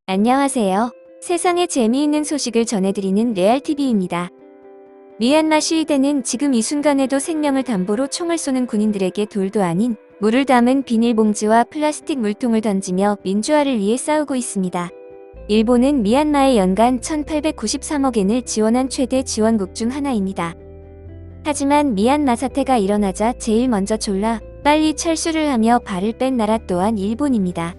안녕하세요. 세상에 재미있는 소식을 전해드리는 레알TV입니다. 미얀마 시위대는 지금 이 순간에도 생명을 담보로 총을 쏘는 군인들에게 돌도 아닌 물을 담은 비닐봉지와 플라스틱 물통을 던지며 민주화를 위해 싸우고 있습니다. 일본은 미얀마에 연간 1893억엔을 지원한 최대 지원국 중 하나입니다. 하지만 미얀마 사태가 일어나자 제일 먼저 졸라 빨리 철수를 하며 발을 뺀 나라 또한 일본입니다.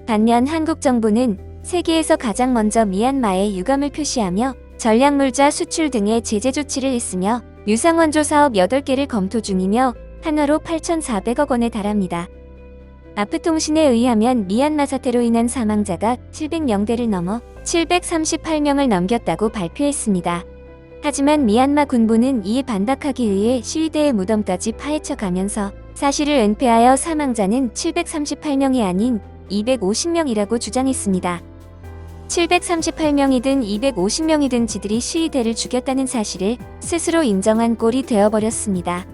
반면 한국 정부는 세계에서 가장 먼저 미얀마에 유감을 표시하며 전략물자 수출 등의 제재 조치를 했으며 유상원조 사업 8개를 검토 중이며 한화로 8,400억 원에 달합니다. 아프통신에 의하면 미얀마 사태로 인한 사망자가 700명대를 넘어 738명을 넘겼다고 발표했습니다. 하지만 미얀마 군부는 이에 반박하기 위해 시위대의 무덤까지 파헤쳐 가면서 사실을 은폐하여 사망자는 738명이 아닌 250명이라고 주장했습니다. 738명이든 250명이든 지들이 시위대를 죽였다는 사실을 스스로 인정한 꼴이 되어버렸습니다.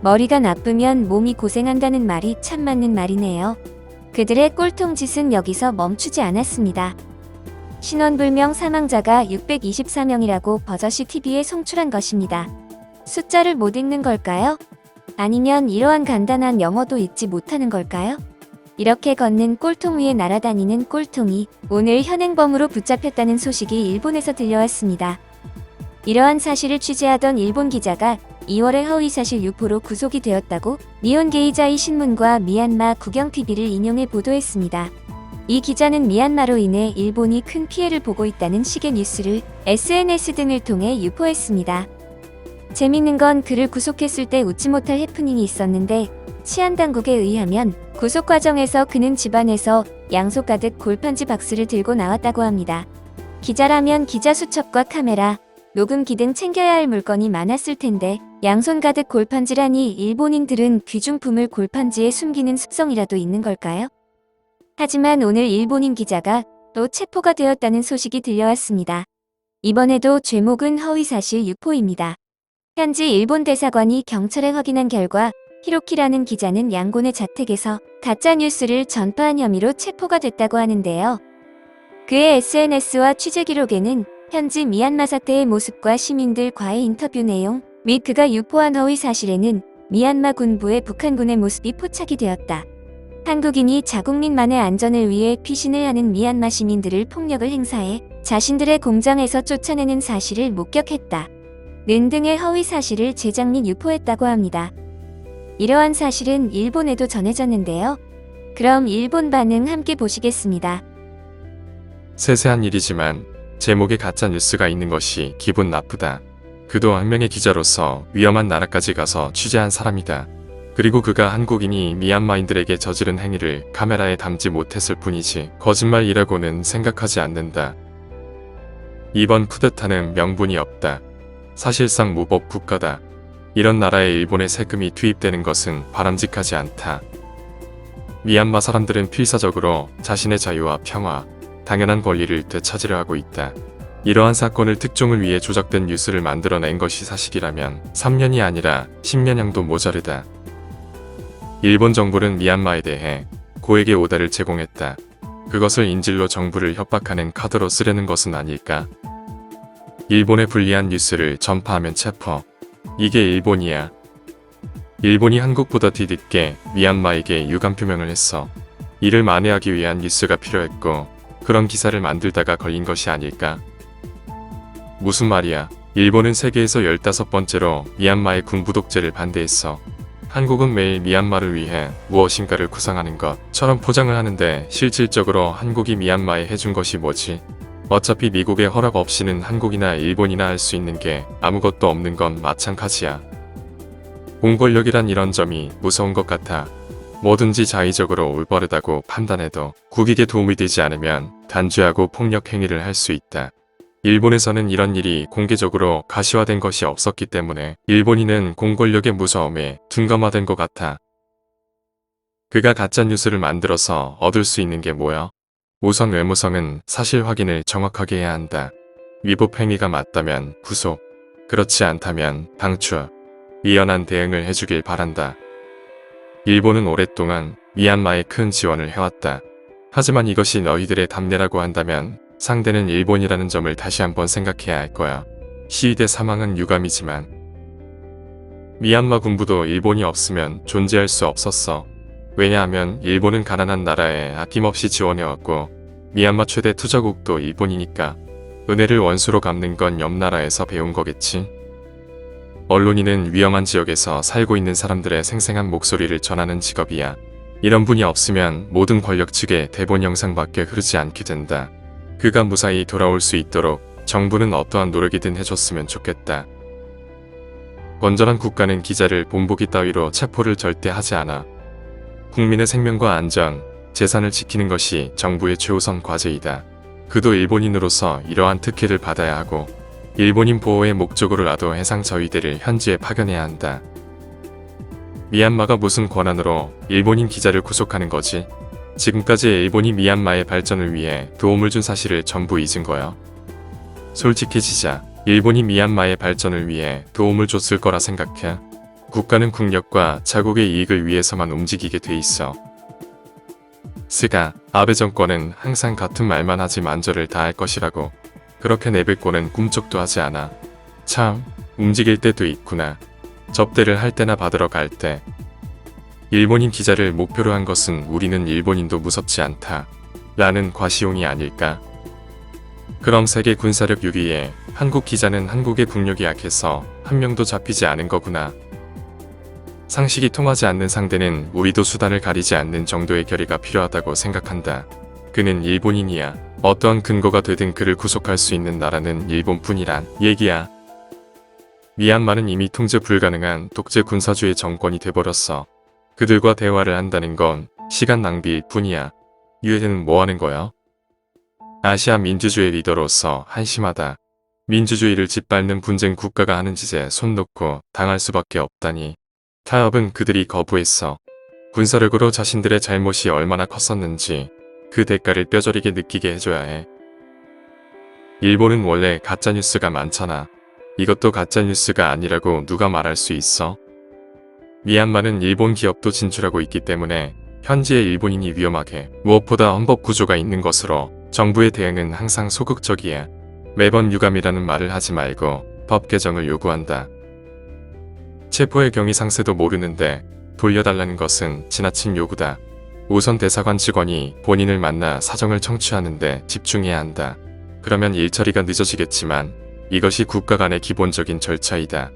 머리가 나쁘면 몸이 고생한다는 말이 참 맞는 말이네요. 그들의 꼴통짓은 여기서 멈추지 않았습니다. 신원불명 사망자가 624명이라고 버젓이 TV에 송출한 것입니다. 숫자를 못 읽는 걸까요? 아니면 이러한 간단한 영어도 읽지 못하는 걸까요? 이렇게 걷는 꼴통 위에 날아다니는 꼴통이 오늘 현행범으로 붙잡혔다는 소식이 일본에서 들려왔습니다. 이러한 사실을 취재하던 일본 기자가 2월에 허위사실 유포로 구속이 되었다고 니혼게이자이 신문과 미얀마 국영TV를 인용해 보도했습니다. 이 기자는 미얀마로 인해 일본이 큰 피해를 보고 있다는 식의 뉴스를 SNS 등을 통해 유포했습니다. 재밌는 건 그를 구속했을 때 웃지 못할 해프닝이 있었는데 치안당국에 의하면 구속 과정에서 그는 집안에서 양손 가득 골판지 박스를 들고 나왔다고 합니다. 기자라면 기자 수첩과 카메라, 녹음기 등 챙겨야 할 물건이 많았을 텐데 양손 가득 골판지라니 일본인들은 귀중품을 골판지에 숨기는 습성이라도 있는 걸까요? 하지만 오늘 일본인 기자가 또 체포가 되었다는 소식이 들려왔습니다. 이번에도 죄목은 허위사실 유포입니다. 현지 일본 대사관이 경찰에 확인한 결과 히로키라는 기자는 양곤의 자택에서 가짜뉴스를 전파한 혐의로 체포가 됐다고 하는데요. 그의 SNS와 취재 기록에는 현지 미얀마 사태의 모습과 시민들과의 인터뷰 내용 및 그가 유포한 허위 사실에는 미얀마 군부의 북한군의 모습이 포착이 되었다. 한국인이 자국민만의 안전을 위해 피신을 하는 미얀마 시민들을 폭력을 행사해 자신들의 공장에서 쫓아내는 사실을 목격했다. 는 등의 허위 사실을 제작 및 유포했다고 합니다. 이러한 사실은 일본에도 전해졌는데요. 그럼 일본 반응 함께 보시겠습니다. 세세한 일이지만 제목에 가짜 뉴스가 있는 것이 기분 나쁘다. 그도 한 명의 기자로서 위험한 나라까지 가서 취재한 사람이다. 그리고 그가 한국인이 미얀마인들에게 저지른 행위를 카메라에 담지 못했을 뿐이지 거짓말이라고는 생각하지 않는다. 이번 쿠데타는 명분이 없다. 사실상 무법 국가다. 이런 나라에 일본의 세금이 투입되는 것은 바람직하지 않다. 미얀마 사람들은 필사적으로 자신의 자유와 평화, 당연한 권리를 되찾으려 하고 있다. 이러한 사건을 특종을 위해 조작된 뉴스를 만들어낸 것이 사실이라면 3년이 아니라 10년형도 모자르다. 일본 정부는 미얀마에 대해 고액의 오다를 제공했다. 그것을 인질로 정부를 협박하는 카드로 쓰려는 것은 아닐까? 일본에 불리한 뉴스를 전파하면 체포. 이게 일본이야. 일본이 한국보다 뒤늦게 미얀마에게 유감 표명을 했어. 이를 만회하기 위한 뉴스가 필요했고 그런 기사를 만들다가 걸린 것이 아닐까? 무슨 말이야. 일본은 세계에서 15번째로 미얀마의 군부 독재를 반대했어. 한국은 매일 미얀마를 위해 무엇인가를 구상하는 것처럼 포장을 하는데 실질적으로 한국이 미얀마에 해준 것이 뭐지? 어차피 미국의 허락 없이는 한국이나 일본이나 할 수 있는 게 아무것도 없는 건 마찬가지야. 공권력이란 이런 점이 무서운 것 같아. 뭐든지 자의적으로 올바르다고 판단해도 국익에 도움이 되지 않으면 단죄하고 폭력 행위를 할 수 있다. 일본에서는 이런 일이 공개적으로 가시화된 것이 없었기 때문에 일본인은 공권력의 무서움에 둔감화된 것 같아. 그가 가짜뉴스를 만들어서 얻을 수 있는 게 뭐야? 우선 외무성은 사실 확인을 정확하게 해야 한다. 위법 행위가 맞다면 구속, 그렇지 않다면 방출, 미연한 대응을 해주길 바란다. 일본은 오랫동안 미얀마에 큰 지원을 해왔다. 하지만 이것이 너희들의 답례라고 한다면 상대는 일본이라는 점을 다시 한번 생각해야 할 거야. 시위대 사망은 유감이지만 미얀마 군부도 일본이 없으면 존재할 수 없었어. 왜냐하면 일본은 가난한 나라에 아낌없이 지원해왔고 미얀마 최대 투자국도 일본이니까 은혜를 원수로 갚는 건 옆 나라에서 배운 거겠지. 언론인은 위험한 지역에서 살고 있는 사람들의 생생한 목소리를 전하는 직업이야. 이런 분이 없으면 모든 권력 측의 대본 영상밖에 흐르지 않게 된다. 그가 무사히 돌아올 수 있도록 정부는 어떠한 노력이든 해줬으면 좋겠다. 건전한 국가는 기자를 본보기 따위로 체포를 절대 하지 않아. 국민의 생명과 안전, 재산을 지키는 것이 정부의 최우선 과제이다. 그도 일본인으로서 이러한 특혜를 받아야 하고 일본인 보호의 목적으로라도 해상 저위대를 현지에 파견해야 한다. 미얀마가 무슨 권한으로 일본인 기자를 구속하는 거지? 지금까지 일본이 미얀마의 발전을 위해 도움을 준 사실을 전부 잊은 거야. 솔직해지자. 일본이 미얀마의 발전을 위해 도움을 줬을 거라 생각해. 국가는 국력과 자국의 이익을 위해서만 움직이게 돼 있어. 스가, 아베 정권은 항상 같은 말만 하지 만절을 다할 것이라고. 그렇게 내뱉고는 꿈쩍도 하지 않아. 참, 움직일 때도 있구나. 접대를 할 때나 받으러 갈 때. 일본인 기자를 목표로 한 것은 우리는 일본인도 무섭지 않다. 라는 과시용이 아닐까? 그럼 세계 군사력 6위에 한국 기자는 한국의 국력이 약해서 한 명도 잡히지 않은 거구나. 상식이 통하지 않는 상대는 우리도 수단을 가리지 않는 정도의 결의가 필요하다고 생각한다. 그는 일본인이야. 어떠한 근거가 되든 그를 구속할 수 있는 나라는 일본뿐이란 얘기야. 미얀마는 이미 통제 불가능한 독재 군사주의 정권이 돼버렸어. 그들과 대화를 한다는 건 시간 낭비일 뿐이야. 유엔은 뭐 하는 거야? 아시아 민주주의 리더로서 한심하다. 민주주의를 짓밟는 분쟁 국가가 하는 짓에 손 놓고 당할 수밖에 없다니. 타협은 그들이 거부했어. 군사력으로 자신들의 잘못이 얼마나 컸었는지 그 대가를 뼈저리게 느끼게 해줘야 해. 일본은 원래 가짜뉴스가 많잖아. 이것도 가짜뉴스가 아니라고 누가 말할 수 있어? 미얀마는 일본 기업도 진출하고 있기 때문에 현지의 일본인이 위험하게 무엇보다 헌법 구조가 있는 것으로 정부의 대응은 항상 소극적이야. 매번 유감이라는 말을 하지 말고 법 개정을 요구한다. 체포의 경위 상세도 모르는데 돌려달라는 것은 지나친 요구다. 우선 대사관 직원이 본인을 만나 사정을 청취하는데 집중해야 한다. 그러면 일처리가 늦어지겠지만 이것이 국가 간의 기본적인 절차이다.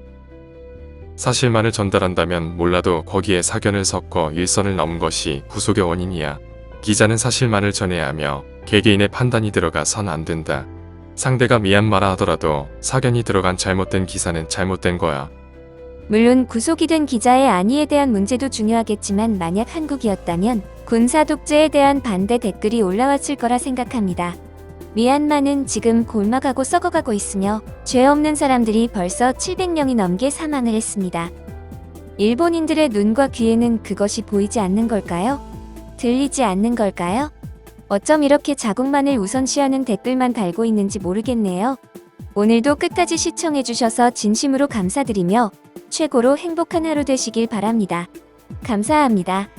사실만을 전달한다면 몰라도 거기에 사견을 섞어 일선을 넘은 것이 구속의 원인이야. 기자는 사실만을 전해야 하며 개개인의 판단이 들어가선 안 된다. 상대가 미얀마라 하더라도 사견이 들어간 잘못된 기사는 잘못된 거야. 물론 구속이 된 기자의 안위에 대한 문제도 중요하겠지만 만약 한국이었다면 군사 독재에 대한 반대 댓글이 올라왔을 거라 생각합니다. 미얀마는 지금 골마가고 썩어가고 있으며 죄 없는 사람들이 벌써 700명이 넘게 사망을 했습니다. 일본인들의 눈과 귀에는 그것이 보이지 않는 걸까요? 들리지 않는 걸까요? 어쩜 이렇게 자국만을 우선시하는 댓글만 달고 있는지 모르겠네요. 오늘도 끝까지 시청해주셔서 진심으로 감사드리며 최고로 행복한 하루 되시길 바랍니다. 감사합니다.